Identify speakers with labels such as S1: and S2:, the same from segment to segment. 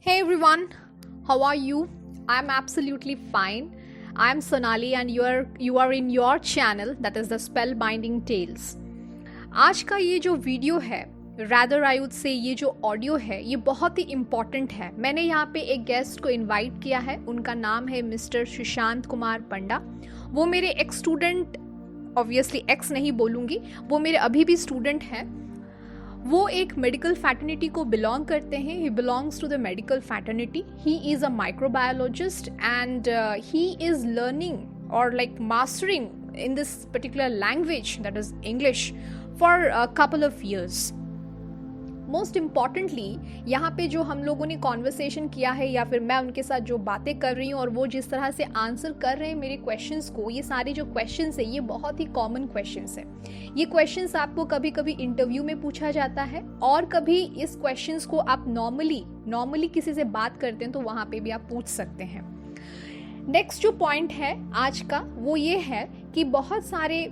S1: Hey everyone, how are you? I'm absolutely fine. I'm Sonali and you are in your channel that is the Spellbinding Tales. आज का ये जो video है rather I would say ये जो audio है ये बहुत ही इम्पॉर्टेंट है. मैंने यहाँ पे एक गेस्ट को इनवाइट किया है. उनका नाम है मिस्टर सुशांत कुमार पंडा. वो मेरे एक्स स्टूडेंट, ऑब्वियसली एक्स नहीं बोलूँगी, वो मेरे अभी भी स्टूडेंट हैं. वो एक मेडिकल फैटर्निटी को बिलोंग करते हैं. He belongs to the medical fraternity. He is a microbiologist and he is learning और like mastering in this particular language, that is English, for a couple of years. Most importantly यहाँ पे जो हम लोगों ने conversation किया है या फिर मैं उनके साथ जो बातें कर रही हूँ और वो जिस तरह से आंसर कर रहे हैं मेरे क्वेश्चंस को, ये सारे जो क्वेश्चंस है ये बहुत ही कॉमन क्वेश्चंस है. ये क्वेश्चंस आपको कभी कभी इंटरव्यू में पूछा जाता है और कभी इस क्वेश्चंस को आप नॉर्मली किसी से बात करते हैं तो वहाँ पे भी आप पूछ सकते हैं. नेक्स्ट जो पॉइंट है आज का वो ये है कि बहुत सारे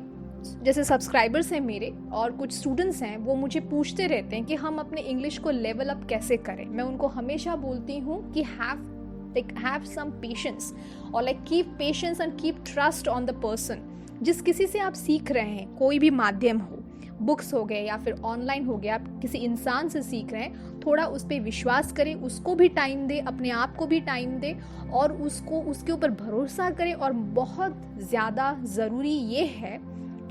S1: जैसे सब्सक्राइबर्स हैं मेरे और कुछ स्टूडेंट्स हैं, वो मुझे पूछते रहते हैं कि हम अपने इंग्लिश को लेवल अप कैसे करें. मैं उनको हमेशा बोलती हूँ कि हैव सम पेशेंस और like keep patience and keep trust on the person. जिस किसी से आप सीख रहे हैं, कोई भी माध्यम हो, बुक्स हो गए या फिर ऑनलाइन हो गया, आप किसी इंसान से सीख रहे हैं, थोड़ा उस पर विश्वास करें, उसको भी टाइम दें, अपने आप को भी टाइम दें और उसके ऊपर भरोसा करें. और बहुत ज़्यादा ज़रूरी ये है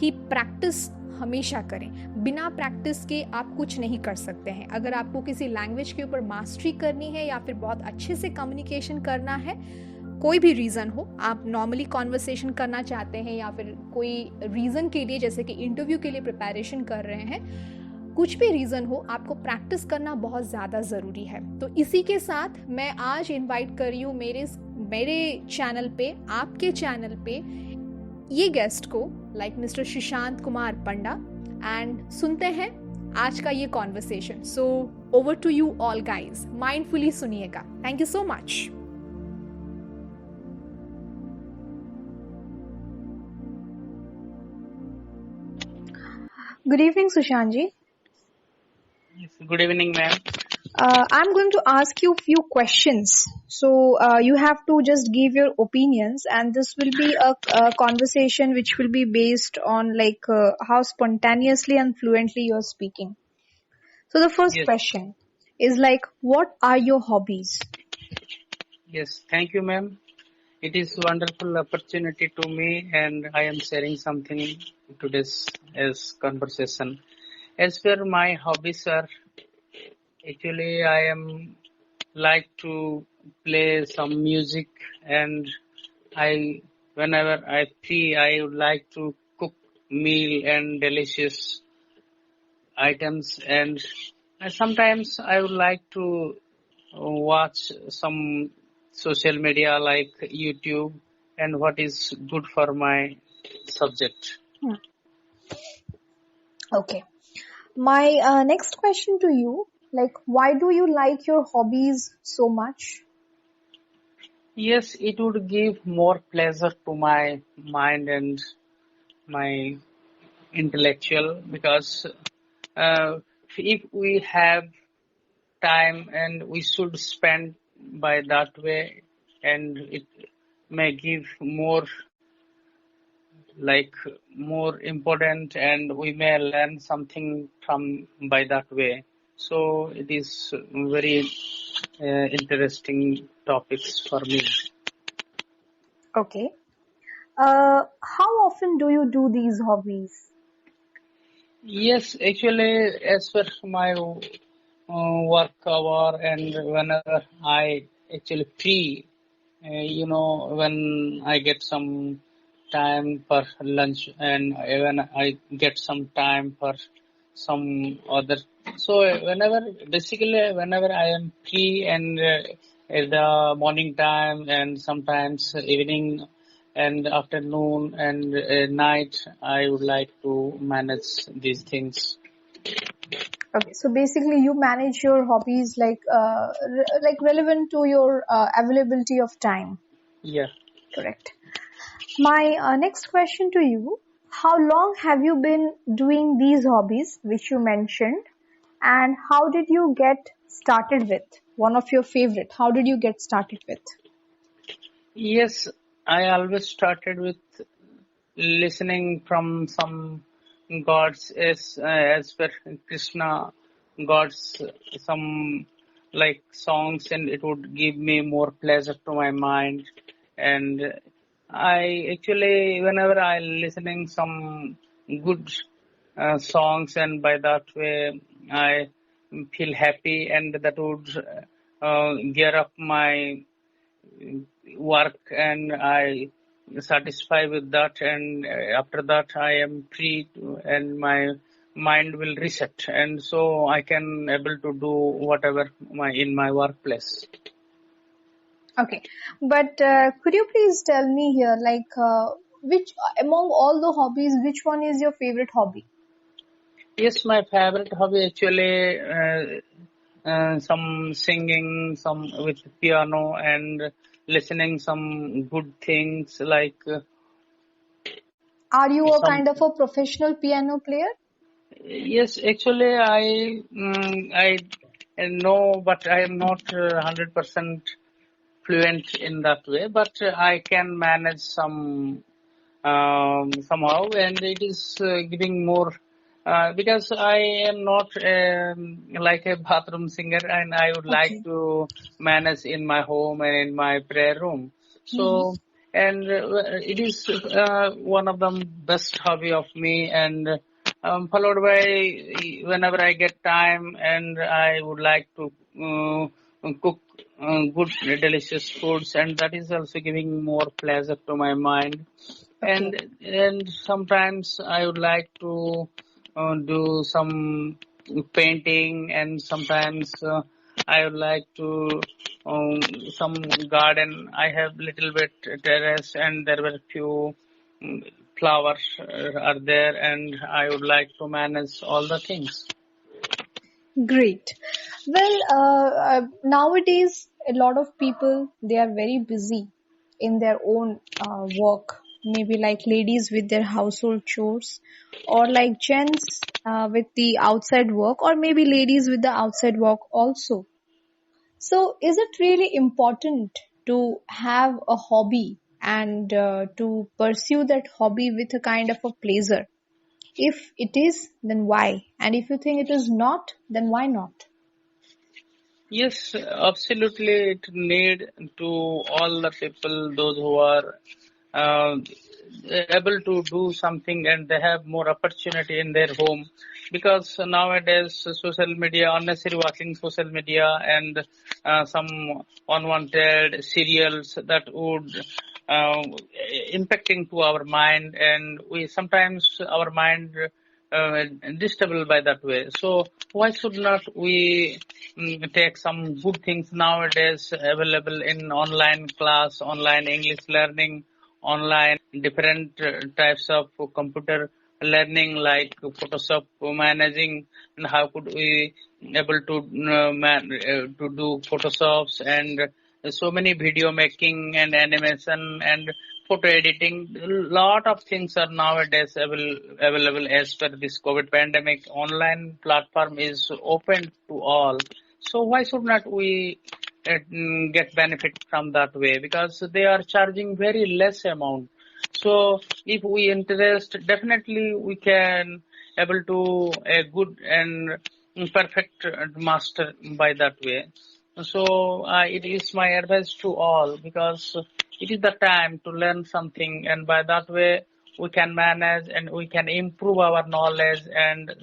S1: कि प्रैक्टिस हमेशा करें. बिना प्रैक्टिस के आप कुछ नहीं कर सकते हैं. अगर आपको किसी लैंग्वेज के ऊपर मास्टरी करनी है या फिर बहुत अच्छे से कम्युनिकेशन करना है, कोई भी रीज़न हो, आप नॉर्मली कॉन्वर्सेशन करना चाहते हैं या फिर कोई रीज़न के लिए जैसे कि इंटरव्यू के लिए प्रिपरेशन कर रहे हैं, कुछ भी रीज़न हो, आपको प्रैक्टिस करना बहुत ज़्यादा ज़रूरी है. तो इसी के साथ मैं आज इनवाइट कर रही हूँ मेरे चैनल पे, आपके चैनल पे ये गेस्ट को, like mister Sushant Kumar Panda, and सुनते हैं आज का ये conversation. So over to you all guys, mindfully सुनिएगा. Thank you so much.
S2: Good evening, Sushant ji.
S3: Yes, good evening, ma'am.
S2: I'm going to ask you a few questions. So you have to just give your opinions, and this will be a conversation which will be based on like how spontaneously and fluently you're speaking. So the first
S3: Yes.
S2: question is like, what are your hobbies?
S3: Yes, thank you, ma'am. It is wonderful opportunity to me, and I am sharing something today's as conversation. As per my hobbies are, actually I am like to play some music, and whenever I free, I would like to cook meal and delicious items, and sometimes I would like to watch some social media like YouTube and what is good for my subject.
S2: Okay. My next question to you, like, why do you like your hobbies so much?
S3: Yes, it would give more pleasure to my mind and my intellectual, because if we have time and we should spend by that way, and it may give more important, and we may learn something from by that way. So it is very interesting topics for me.
S2: Okay. How often do you do these hobbies?
S3: Yes, actually, as per my work hour and whenever I actually free, when I get some time for lunch and when I get some time for some other. So whenever I am free and at the morning time and sometimes evening and afternoon and night, I would like to manage these things.
S2: Okay, so basically you manage your hobbies like relevant to your availability of time.
S3: Yeah.
S2: Correct. My next question to you: how long have you been doing these hobbies which you mentioned, and how did you get started with one of your favorite? How did you get started with?
S3: Yes, I always started with listening from some gods as per Krishna gods, some like songs, and it would give me more pleasure to my mind. And I actually, whenever I listening some good songs, and by that way I feel happy, and that would gear up my work and I satisfy with that, and after that I am free and my mind will reset, and so I can able to do whatever in my workplace.
S2: Okay, but could you please tell me here, which among all the hobbies, which one is your favorite hobby?
S3: Yes, my favorite hobby actually some singing, some with piano and listening some good things like
S2: Are you a
S3: some.
S2: kind of a professional piano player?
S3: Yes, actually, I know, but I am not 100% fluent in that way. But I can manage some somehow, and it is giving more because I am not like a bathroom singer, and I would like
S2: Okay.
S3: to manage in my home and in my prayer room.
S2: Hmm.
S3: So, and it is one of the best hobby of me, and followed by whenever I get time, and I would like to cook good, delicious foods, and that is also giving more pleasure to my mind.
S2: Okay.
S3: And sometimes I would like to do some painting, and sometimes I would like to some garden. I have little bit terrace, and there were few mm, flowers are there, and I would like to manage all the things.
S2: Great. Well, nowadays, a lot of people, they are very busy in their own work. Maybe like ladies with their household chores, or like gents with the outside work, or maybe ladies with the outside work also. So, is it really important to have a hobby and to pursue that hobby with a kind of a pleasure? If it is, then why? And if you think it is not, then why not?
S3: Yes, absolutely. It need to all the people, those who are uh, able to do something and they have more opportunity in their home, because nowadays social media, unnecessary watching social media, and some unwanted serials that would uh, impacting to our mind, and we sometimes our mind uh, disturbed by that way. So why should not we take some good things nowadays available in online class, online English learning, online different types of computer learning like Photoshop managing, and how could we able to to do Photoshops, and so many video making and animation and photo editing. A lot of things are nowadays available as per this COVID pandemic. Online platform is open to all. So why should not we get benefit from that way? Because they are charging very less amount. So if we interest, definitely we can able to a good and perfect master by that way. So it is my advice to all, because it is the time to learn something, and by that way we can manage and we can improve our knowledge, and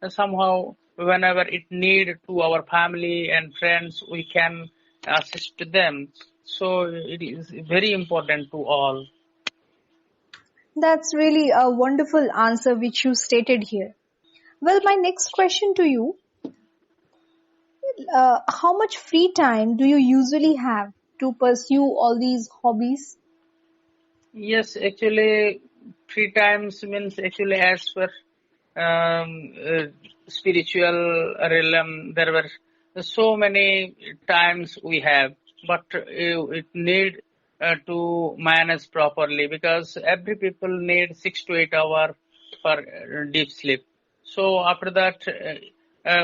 S3: somehow whenever it need to our family and friends, we can assist them. So it is very important to all.
S2: That's really a wonderful answer which you stated here. Well, my next question to you, how much free time do you usually have to pursue all these hobbies?
S3: Yes, actually, free times means actually as per spiritual realm, there were so many times we have, but it need to manage properly because every people need 6 to 8 hours for deep sleep. So after that,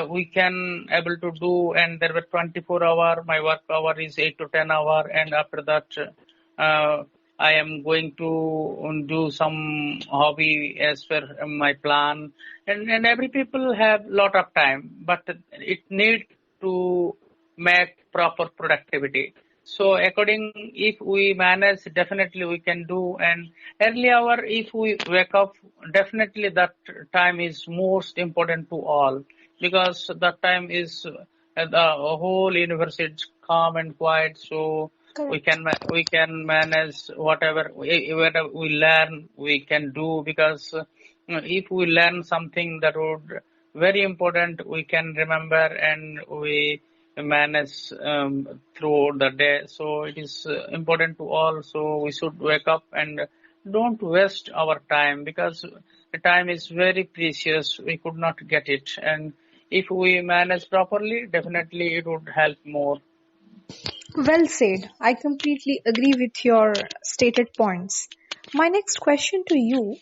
S3: we can able to do, and there were 24 hour. My work hour is 8 to 10 hour, and after that. I am going to do some hobby as per my plan, and every people have lot of time, but it need to make proper productivity. So according, if we manage, definitely we can do. And early hour, if we wake up, definitely that time is most important to all because that time is the whole universe is calm and quiet. So
S2: Correct.
S3: we can manage whatever we learn we can do because if we learn something that would very important we can remember and we manage throughout the day. So it is important to all. So we should wake up and don't waste our time because the time is very precious. We could not get it, and if we manage properly, definitely it would help more.
S2: Well said. I completely agree with your stated points. My next question to you,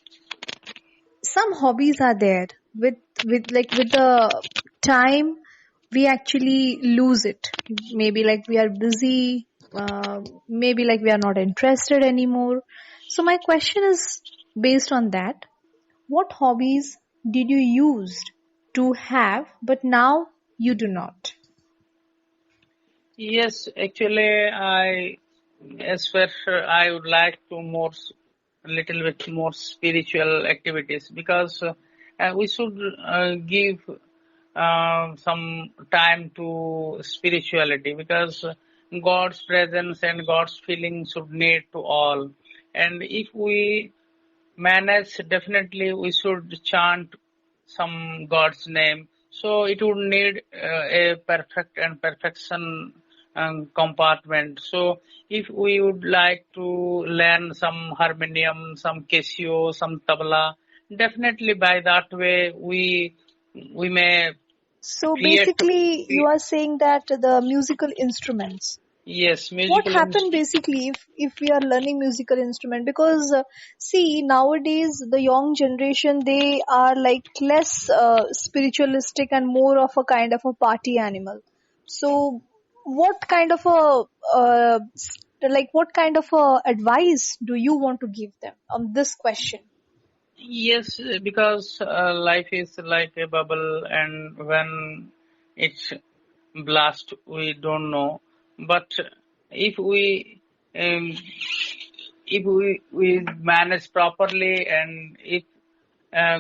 S2: some hobbies are there with the time we actually lose it. Maybe like we are busy, maybe like we are not interested anymore. So my question is based on that. What hobbies did you use to have but now you do not?
S3: Yes, actually, as per, I would like to more, a little bit more spiritual activities because we should give some time to spirituality because God's presence and God's feeling should need to all. And if we manage, definitely we should chant some God's name. So it would need a perfect and perfection compartment. So if we would like to learn some harmonium, some casio, some tabla, definitely by that way we may
S2: So
S3: create.
S2: basically, you are saying that the musical instruments.
S3: Yes,
S2: What
S3: musical
S2: happened basically if we are learning musical instrument? Because see, nowadays the young generation, they are like less spiritualistic and more of a kind of a party animal. So what kind of a what kind of a advice do you want to give them on this question?
S3: Yes, because life is like a bubble, and when it's blast, we don't know. But if um, we manage properly, and if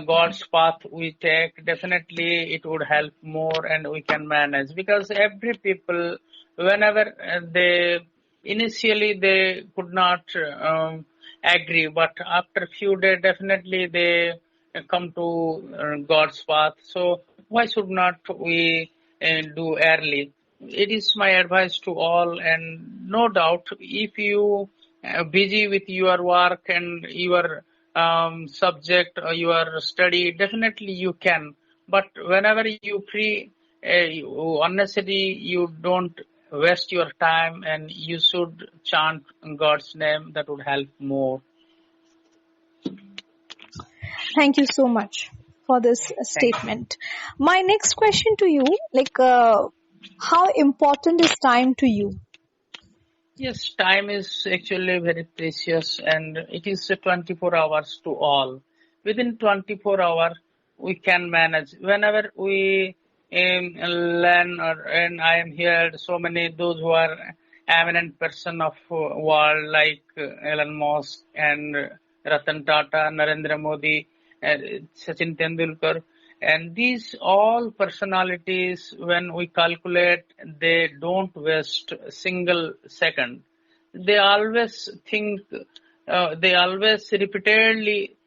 S3: God's path we take, definitely it would help more, and we can manage because every people, whenever they initially they could not agree, but after few days definitely they come to God's path. So why should not we do early? It is my advice to all, and no doubt if you busy with your work and your subject or your study, definitely you can. But whenever you free, unnecessary, you don't waste your time, and you should chant God's name. That would help more.
S2: Thank you so much for this
S3: Thank you.
S2: statement. My next question to you, how important is time to you?
S3: Yes, time is actually very precious and it is 24 hours to all. Within 24 hours, we can manage. Whenever we learn, and I am here, so many those who are eminent person of world like Elon Musk and Ratan Tata, Narendra Modi, uh, Sachin Tendulkar. And these all personalities, when we calculate, they don't waste a single second. They always think, they always repeatedly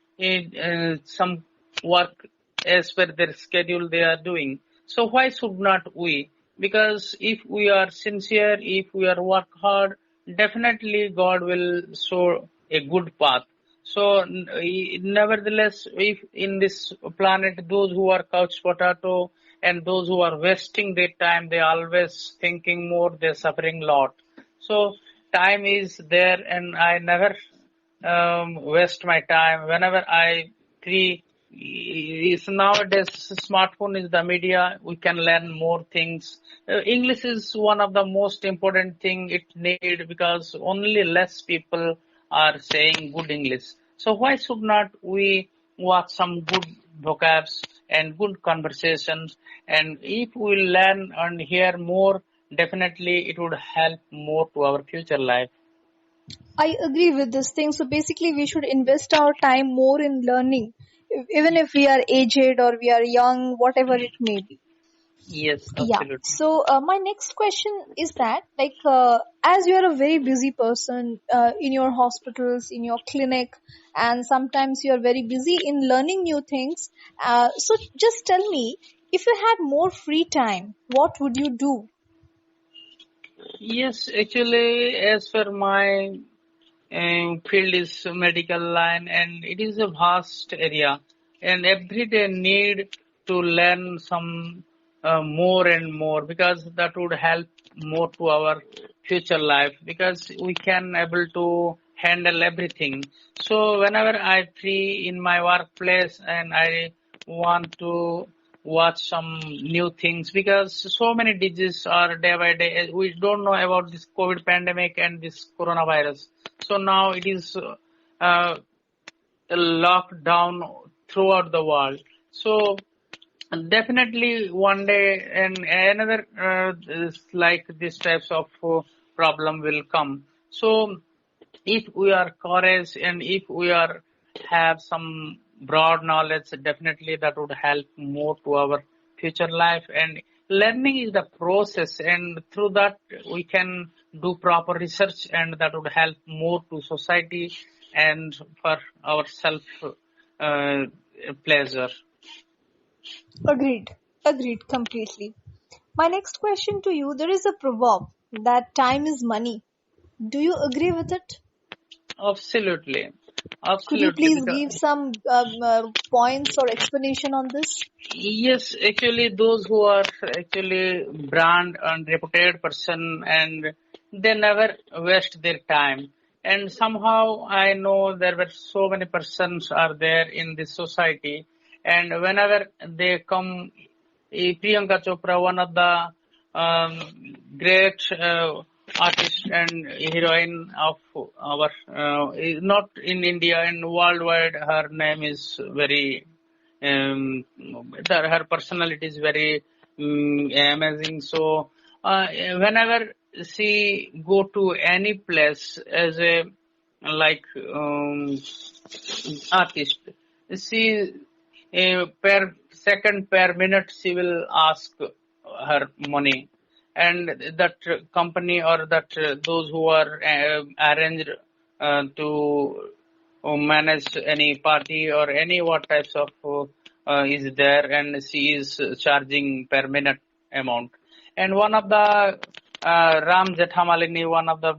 S3: some work as per their schedule they are doing. So why should not we? Because if we are sincere, if we are work hard, definitely God will show a good path. So, nevertheless, if in this planet, those who are couch potato and those who are wasting their time, they always thinking more, they're suffering lot. So, time is there, and I never waste my time. Whenever I free, is nowadays smartphone is the media. We can learn more things. English is one of the most important thing it need because only less people are saying good English. So why should not we watch some good vocabs and good conversations? And if we learn and hear more, definitely it would help more to our future life.
S2: I agree with this thing. So basically, we should invest our time more in learning, even if we are aged or we are young, whatever it may be.
S3: Yes,
S2: Yeah.
S3: absolutely.
S2: So my next question is that, like, as you are a very busy person in your hospitals, in your clinic, and sometimes you are very busy in learning new things. So just tell me, if you had more free time, what would you do?
S3: Yes, actually, as per my field is medical line, and it is a vast area, and every day need to learn some more and more because that would help more to our future life because we can able to handle everything. So whenever I free in my workplace and I want to watch some new things because so many diseases are day by day. We don't know about this COVID pandemic and this coronavirus. So now it is locked down throughout the world. So definitely one day and another is like these types of problem will come. So if we are courage and if we are have some broad knowledge, definitely that would help more to our future life. And learning is the process, and through that we can do proper research, and that would help more to society and for our self uh, pleasure.
S2: Agreed. Agreed completely. My next question to you, there is a proverb that time is money. Do you agree with it?
S3: Absolutely,
S2: Could you
S3: absolutely.
S2: please
S3: Because
S2: give some points or explanation on this?
S3: yes, actually, those who are actually brand and reputed person, and they never waste their time. And somehow I know there were so many persons are there in this society, and whenever they come, Priyanka Chopra, one of the great artist and heroine of our, not in India and worldwide, her name is very her personality is very amazing. So whenever she go to any place as a like artist, she per second per minute she will ask her money, and that company or that those who are arranged to manage any party or any what types of is there, and she is charging per minute amount. And one of the Ram Jethamalini, one of the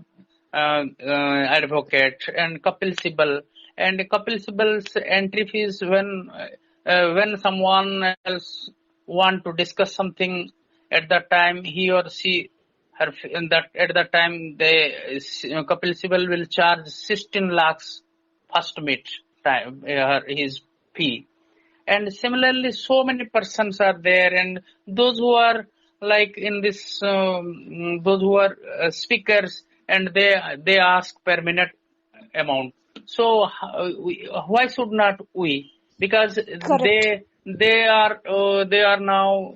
S3: advocate, and Kapil Sibal. And Kapil Sibal's entry fees when someone else want to discuss something at that time, he or she her in that at that time they Kapil Sibal will charge 16 lakhs first meet time his fee. And similarly so many persons are there, and those who are like in this those who are speakers, and they ask per minute amount. So why should not we? Because
S2: Correct.
S3: they are now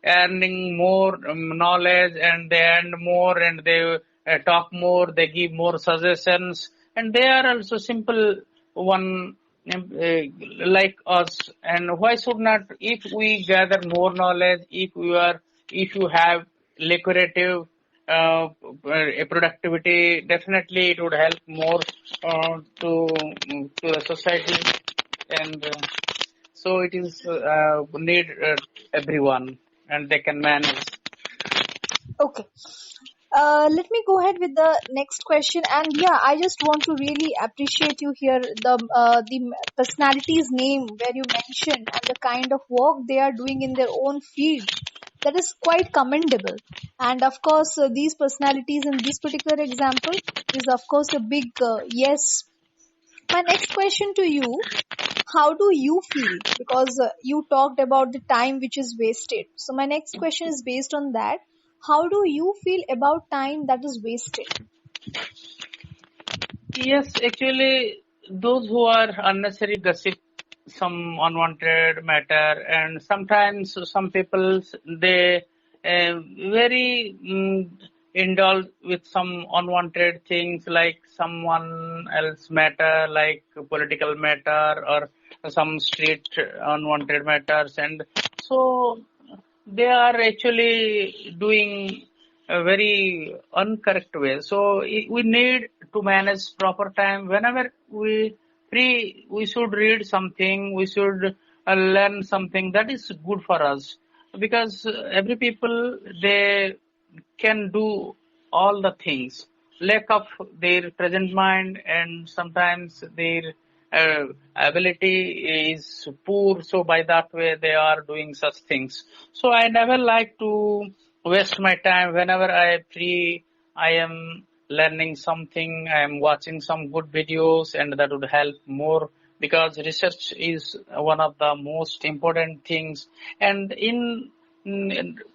S3: earning more knowledge, and they earn more, and they talk more, they give more suggestions, and they are also simple one like us, and why should not, if we gather more knowledge, if you have lucrative productivity, definitely it would help more to the society, and so it is need everyone, and they can manage.
S2: Okay. Let me go ahead with the next question. And yeah, I just want to really appreciate you here. The personality's name where you mentioned and the kind of work they are doing in their own field, that is quite commendable. And of course, these personalities in this particular example is of course a big yes. My next question to you: how do you feel? Because you talked about the time which is wasted. So my next question is based on that. How do you feel about time that is wasted?
S3: Yes, actually, those who are unnecessary gossip, some unwanted matter, and sometimes some people they very indulge with some unwanted things, like someone else matter, like political matter or some street unwanted matters, and so they are actually doing a very incorrect way. So we need to manage proper time. Whenever we free, we should read something. We should learn something that is good for us, because every people they can do all the things. Lack of their present mind, and sometimes their ability is poor. So by that way, they are doing such things. So I never like to waste my time. Whenever I am free, I am learning something. I am watching some good videos, and that would help more, because research is one of the most important things. And in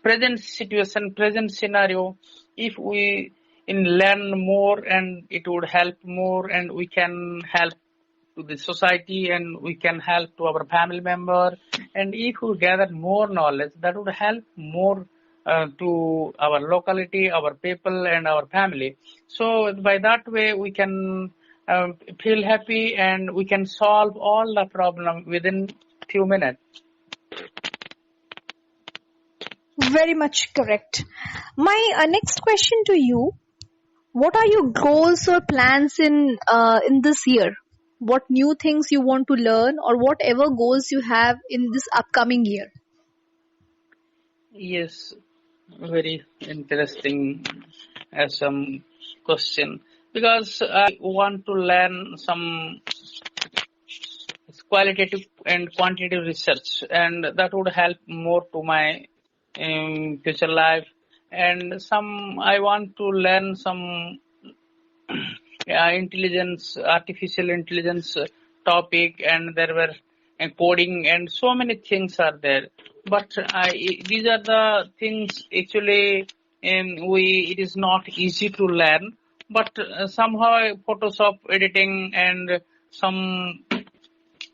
S3: present situation, present scenario, if we learn more, and it would help more, and we can help to the society, and we can help to our family member, and if we gather more knowledge, that would help more to our locality, our people, and our family. So by that way, we can feel happy, and we can solve all the problem within few minutes.
S2: Very much correct. My next question to you: what are your goals or plans in this year? What new things you want to learn, or whatever goals you have in this upcoming year?
S3: Yes, very interesting some question, because I want to learn some qualitative and quantitative research, and that would help more to my future life. And some I want to learn some intelligence, artificial intelligence topic, and there were coding, and so many things are there. But these are the things actually it is not easy to learn. But somehow Photoshop editing and some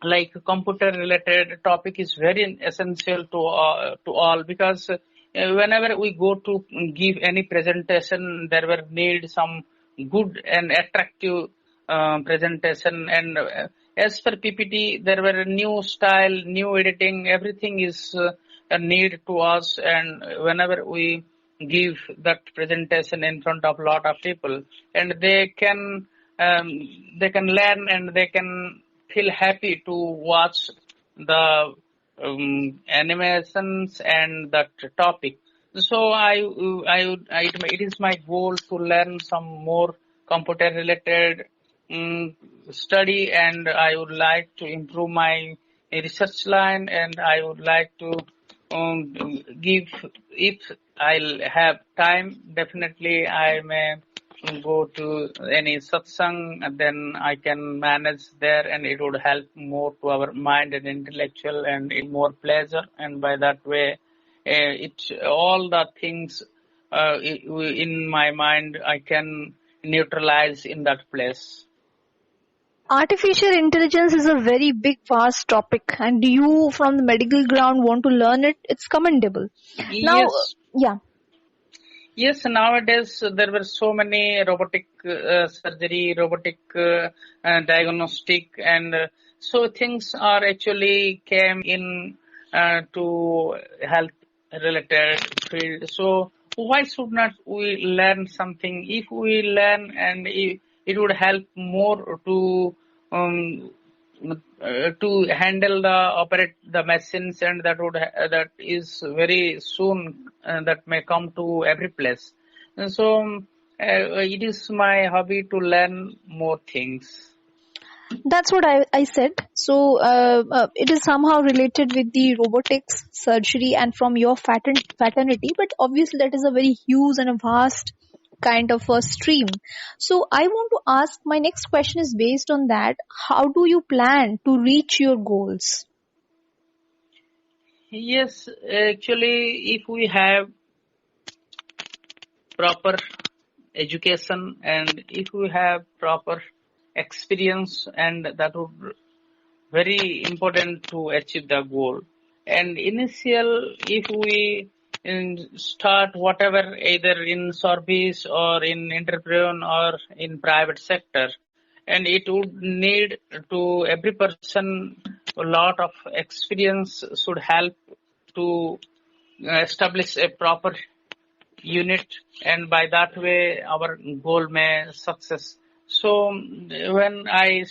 S3: like computer related topic is very essential to all, because whenever we go to give any presentation, there will need some good and attractive presentation, and as per PPT there were a new style, new editing, everything is a need to us. And whenever we give that presentation in front of a lot of people, and um, they can learn, and they can feel happy to watch the animations and that topic. So it is my goal to learn some more computer related study, and I would like to improve my research line, and I would like to give, if I'll have time, definitely I may go to any satsang, and then I can manage there, and it would help more to our mind and intellectual, and in more pleasure, and by that way, it all the things in my mind I can neutralize in that place.
S2: Artificial intelligence is a very big, vast topic, and you from the medical ground want to learn it. It's commendable. Now,
S3: Yes.
S2: yeah,
S3: Yes, nowadays there were so many robotic surgery, robotic diagnostic, and So things are actually came in to health related field. So why should not we learn something? If we learn, and it would help more um, to handle the operate the machines, and that is very soon that may come to every place. And so it is my hobby to learn more things.
S2: That's what I said. So it is somehow related with the robotics, surgery, and from your fraternity. But obviously, that is a very huge and a vast kind of a stream. So I want to ask, my next question is based on that. How do you plan to reach your goals?
S3: Yes, actually, if we have proper education and if we have proper experience, and that would very important to achieve the goal. And initial, if we start whatever, either in service or in entrepreneur or in private sector, and it would need to every person a lot of experience should help to establish a proper unit, and by that way our goal may success. So when I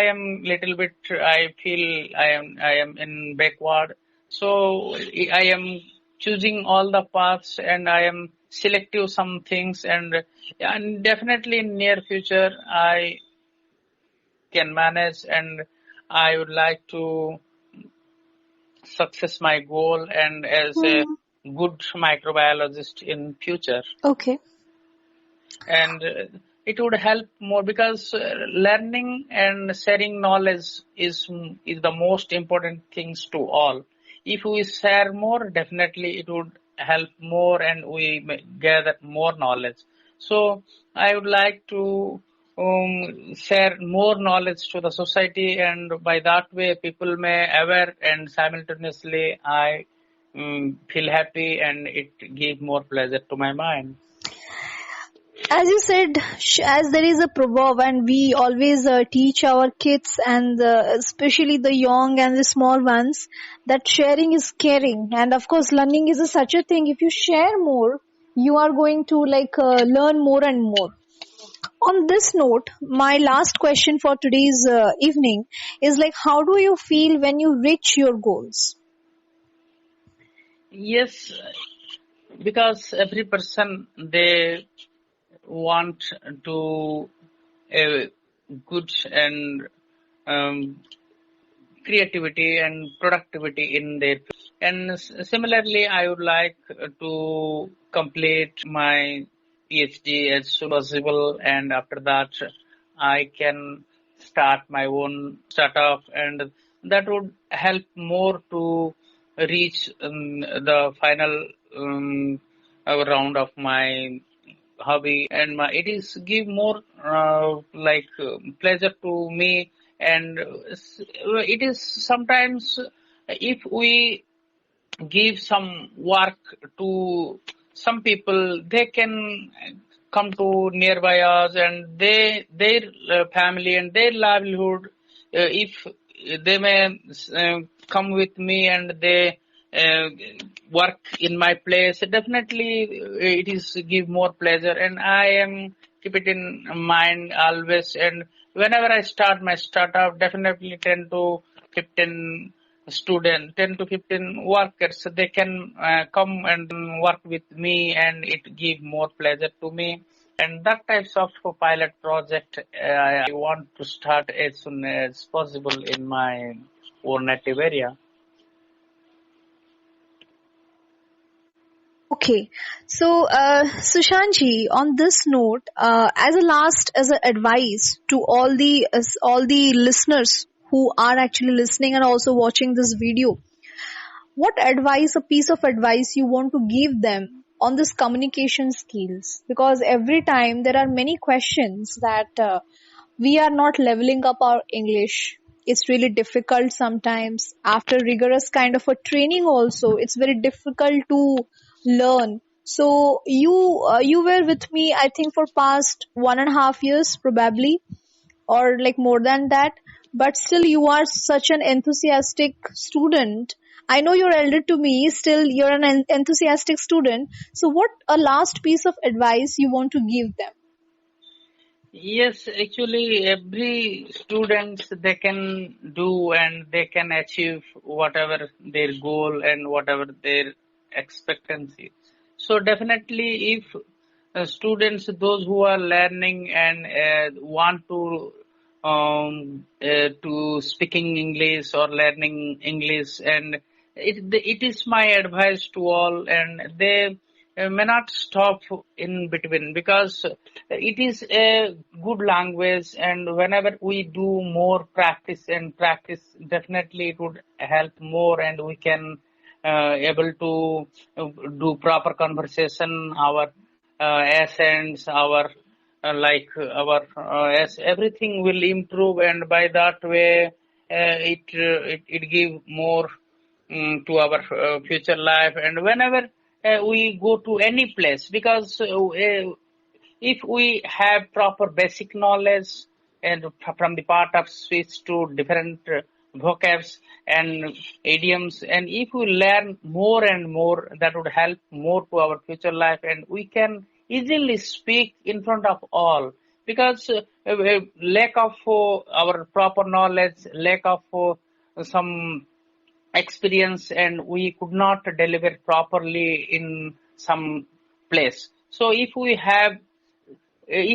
S3: am little bit, I feel I am in backward. So I am choosing all the paths, and I am selective some things, and definitely in near future I can manage, and I would like to success my goal and as a
S2: Hmm.
S3: good microbiologist in future.
S2: Okay.
S3: And it would help more because learning and sharing knowledge is the most important things to all. If we share more, definitely it would help more, and we may gather more knowledge. So I would like to share more knowledge to the society, and by that way people may aware, and simultaneously I feel happy, and it give more pleasure to my mind.
S2: As you said, as there is a proverb, and we always teach our kids, and especially the young and the small ones, that sharing is caring. And of course, learning is such a thing. If you share more, you are going to learn more and more. On this note, my last question for today's evening is like, how do you feel when you reach your goals?
S3: Yes, because every person they want to a good and um, creativity and productivity in their field. And similarly I would like to complete my PhD as soon as possible, and after that I can start my own startup, and that would help more to reach the final round of my hobby, and it is give more pleasure to me. And it is sometimes if we give some work to some people, they can come to nearby us, and their family and their livelihood, if they may come with me, and they uh, work in my place, definitely it is give more pleasure, and I am keep it in mind always. And whenever I start my startup, definitely 10 to 15 student, 10 to 15 workers, so they can come and work with me, and it give more pleasure to me. And that types of pilot project I want to start as soon as possible in my own native area.
S2: Okay, so Sushanji, on this note, as an advice to all the listeners who are actually listening and also watching this video, what advice, a piece of advice you want to give them on this communication skills? Because every time there are many questions that we are not leveling up our English. It's really difficult sometimes. After rigorous kind of a training also, it's very difficult to learn. So you were with me, I think, for past 1.5 years probably, or like more than that. but still you are such an enthusiastic student. I know you're elder to me, still you're an enthusiastic student. So what a last piece of advice you want to give them?
S3: Yes, actually, every students they can do and they can achieve whatever their goal and whatever their expectancy. So definitely, if students, those who are learning and want to speaking English or learning English, and it is my advice to all, and they may not stop in between, because it is a good language, and whenever we do more practice and practice, definitely it would help more, and we can able to do proper conversation, our accents, our as everything will improve, and by that way it give more to our future life. And whenever we go to any place, because if we have proper basic knowledge and from the part of switch to different vocabs and idioms, and if we learn more and more, that would help more to our future life, and we can easily speak in front of all, because lack of our proper knowledge, lack of some experience, and we could not deliver properly in some place. So if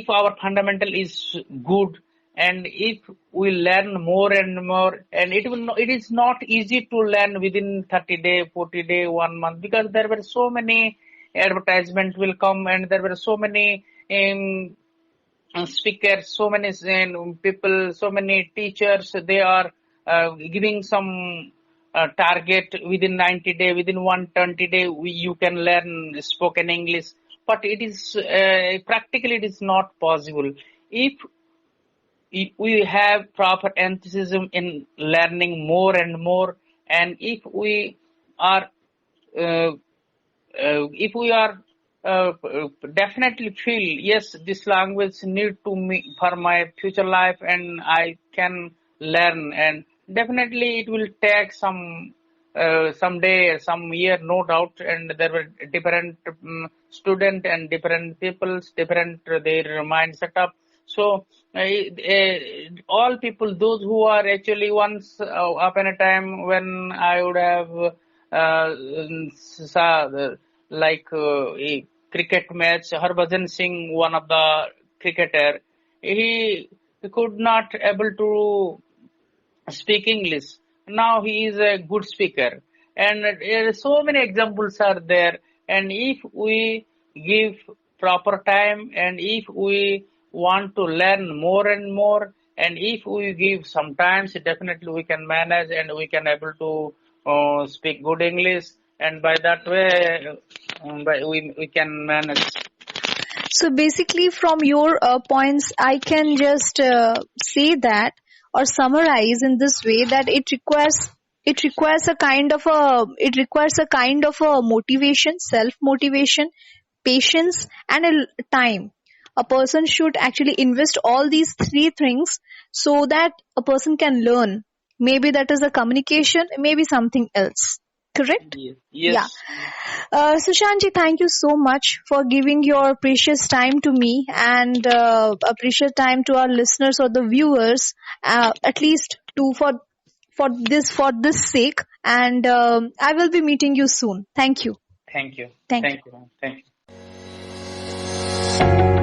S3: our fundamental is good, and if we learn more and more, and it is not easy to learn within 30 day, 40 day, 1 month, because there were so many advertisements will come, and there were so many speakers, so many people, so many teachers, they are giving some target within 90 day, within 120 day, you can learn spoken English. But it is practically it is not possible. If we have proper enthusiasm in learning more and more, and uh, if we are definitely feel, yes, this language need to me for my future life, and I can learn, and definitely it will take some day, some year, no doubt, and there were different student and different people's different their mind setup. So all people, those who are actually once upon a time, when I would have saw a cricket match, Harbhajan Singh, one of the cricketer, he could not able to speak English. Now he is a good speaker, and so many examples are there. And if we give proper time, and if we want to learn more and more, and if we give some times, definitely we can manage, and we can able to speak good English, and by that way we can manage.
S2: So basically, from your points, I can just say that or summarize in this way that it requires a kind of a motivation, self motivation, patience, and a time. A person should actually invest all these three things so that a person can learn. Maybe that is a communication, maybe something else. Correct?
S3: Yes.
S2: Yeah.
S3: Yes.
S2: Sushanji, thank you so much for giving your precious time to me and a precious time to our listeners or the viewers, at least for this sake. And I will be meeting you soon. Thank you.
S3: Thank you.
S2: Thank you.
S3: Thank you. Thank you.